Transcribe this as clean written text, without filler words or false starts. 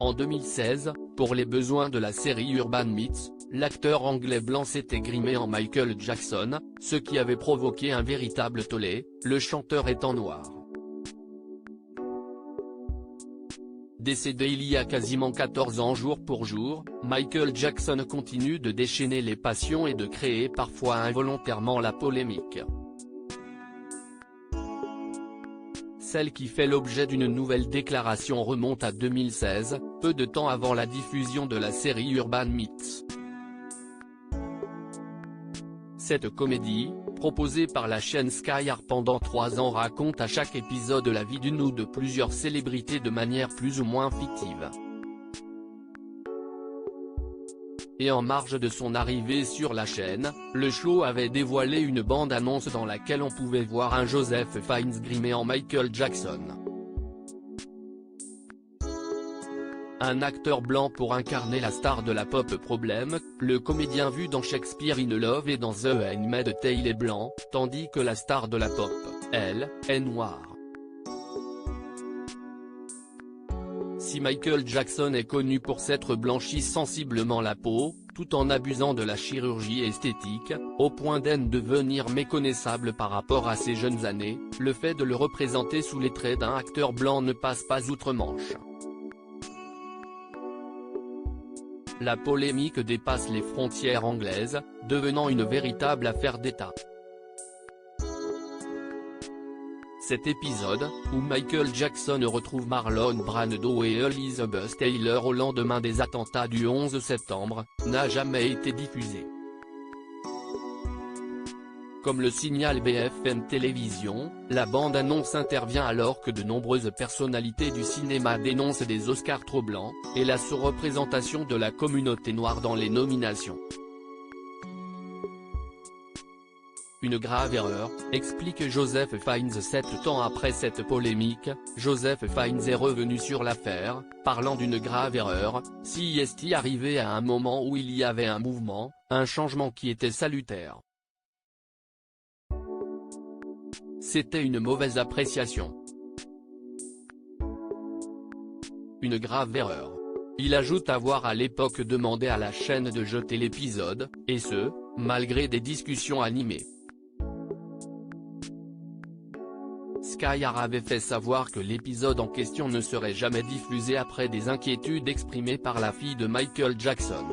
En 2016, pour les besoins de la série Urban Myths, l'acteur anglais blanc s'était grimé en Michael Jackson, ce qui avait provoqué un véritable tollé, le chanteur étant noir. Décédé il y a quasiment 14 ans jour pour jour, Michael Jackson continue de déchaîner les passions et de créer parfois involontairement la polémique. Celle qui fait l'objet d'une nouvelle déclaration remonte à 2016, peu de temps avant la diffusion de la série Urban Myths. Cette comédie, proposée par la chaîne Sky pendant 3 ans, raconte à chaque épisode la vie d'une ou de plusieurs célébrités de manière plus ou moins fictive. Et en marge de son arrivée sur la chaîne, le show avait dévoilé une bande-annonce dans laquelle on pouvait voir un Joseph Fiennes grimé en Michael Jackson. Un acteur blanc pour incarner la star de la pop problème, le comédien vu dans Shakespeare in Love et dans The Handmaid's Tale est blanc, tandis que la star de la pop, elle, est noire. Si Michael Jackson est connu pour s'être blanchi sensiblement la peau, tout en abusant de la chirurgie esthétique, au point d'en devenir méconnaissable par rapport à ses jeunes années, le fait de le représenter sous les traits d'un acteur blanc ne passe pas outre-Manche. La polémique dépasse les frontières anglaises, devenant une véritable affaire d'État. Cet épisode, où Michael Jackson retrouve Marlon Brando et Elizabeth Taylor au lendemain des attentats du 11 septembre, n'a jamais été diffusé. Comme le signale BFM Télévision, la bande-annonce intervient alors que de nombreuses personnalités du cinéma dénoncent des Oscars trop blancs, et la sous-représentation de la communauté noire dans les nominations. Une grave erreur, explique Joseph Fiennes. 7 ans après cette polémique, Joseph Fiennes est revenu sur l'affaire, parlant d'une grave erreur, si est arrivé à un moment où il y avait un mouvement, un changement qui était salutaire. C'était une mauvaise appréciation. Une grave erreur. Il ajoute avoir à l'époque demandé à la chaîne de jeter l'épisode, et ce, malgré des discussions animées. Sky avait fait savoir que l'épisode en question ne serait jamais diffusé après des inquiétudes exprimées par la fille de Michael Jackson.